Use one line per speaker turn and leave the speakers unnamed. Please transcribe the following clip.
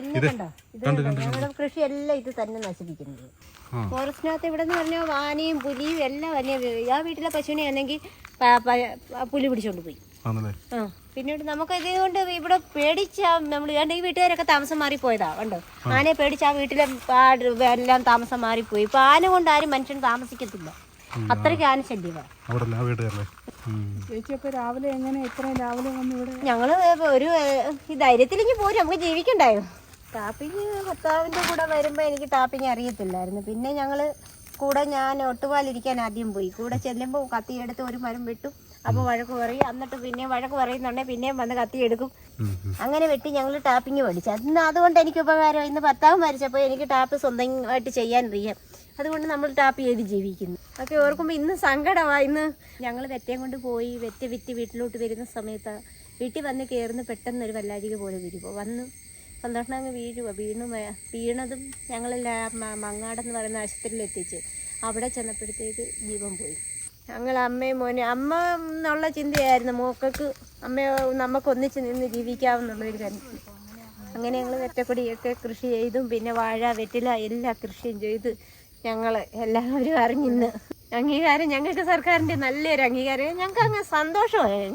ഞങ്ങളുടെ കൃഷി എല്ലാം ഇത് തന്നെ നശിപ്പിക്കുന്നത്. ഫോറസ്റ്റിനകത്ത് ഇവിടെ നിന്ന് പറഞ്ഞാൽ വാനയും പുലിയും എല്ലാം ആ വീട്ടിലെ പശുവിനെ ആണെങ്കിൽ പുലി പിടിച്ചോണ്ട് പോയി. പിന്നീട് നമുക്ക് ഇതുകൊണ്ട് ഇവിടെ പേടിച്ചാ നമ്മൾ ഈ വീട്ടുകാരൊക്കെ താമസം മാറിപ്പോയതാ. കണ്ടോ, ആനയെ പേടിച്ച് ആ വീട്ടിലെ എല്ലാം താമസം മാറിപ്പോയി. ഇപ്പൊ ആന കൊണ്ട് ആരും മനുഷ്യൻ താമസിക്കത്തില്ല, അത്രയ്ക്ക് ആന ശല്യമാണ്. ഞങ്ങള് ഒരു ധൈര്യത്തിലേക്ക് പോരും, നമുക്ക് ജീവിക്കണ്ടായോ. ടാപ്പിങ് ഭർത്താവിന്റെ കൂടെ വരുമ്പോ എനിക്ക് ടാപ്പിങ് അറിയത്തില്ലായിരുന്നു. പിന്നെ ഞങ്ങള് കൂടെ ഞാൻ ഒട്ടുപാലിരിക്കാൻ ആദ്യം പോയി. കൂടെ ചെല്ലുമ്പോൾ കത്തിയെടുത്ത് ഒരു മരം വെട്ടും. അപ്പോൾ വഴക്ക് പറയും. എന്നിട്ട് പിന്നെ വഴക്ക് പറയുന്നുണ്ടെങ്കിൽ പിന്നെയും വന്ന് കത്തിയെടുക്കും. അങ്ങനെ വെട്ടി ഞങ്ങൾ ടാപ്പിങ് പഠിച്ചു. അതുകൊണ്ട് എനിക്ക് ഉപകാരം. ഇന്ന് ഭർത്താവ് മരിച്ചപ്പോൾ എനിക്ക് ടാപ്പ് സ്വന്തമായിട്ട് ചെയ്യാൻ അറിയാം. അതുകൊണ്ട് നമ്മൾ ടാപ്പ് ചെയ്ത് ജീവിക്കുന്നു. ഒക്കെ ഓർക്കുമ്പോൾ ഇന്ന് സങ്കടമാണ്. ഇന്ന് ഞങ്ങൾ വെറ്റയും കൊണ്ട് പോയി വെറ്റ വിറ്റ് വീട്ടിലോട്ട് വരുന്ന സമയത്ത് വീട്ടിൽ വന്ന് കയറുന്ന പെട്ടെന്ന് ഒരു വല്ലാഴിക പോലെ വരുമ്പോൾ വന്ന് സന്തോഷം അങ്ങ് വീണതും ഞങ്ങളെല്ലാം മങ്ങാടെന്ന് പറയുന്ന ആശുപത്രിയിൽ എത്തിച്ച് അവിടെ ചെന്നപ്പോഴത്തേക്ക് ജീവൻ പോയി. ഞങ്ങൾ അമ്മയും മോനെ അമ്മ എന്നുള്ള ചിന്തയായിരുന്നു മോക്കൾക്ക് നമുക്ക് ഒന്നിച്ച് നിന്ന് ജീവിക്കാമെന്നുള്ളൊരു കാര്യം. അങ്ങനെ ഞങ്ങൾ വെറ്റക്കൊടിയൊക്കെ കൃഷി ചെയ്തും പിന്നെ വാഴ വെറ്റില എല്ലാ കൃഷിയും ചെയ്ത് ഞങ്ങൾ എല്ലാവരും അറിഞ്ഞിന്ന് അംഗീകാരം. ഞങ്ങൾക്ക് സർക്കാരിൻ്റെ നല്ലൊരു അംഗീകാരം. ഞങ്ങൾക്ക് അങ്ങ് സന്തോഷമായി.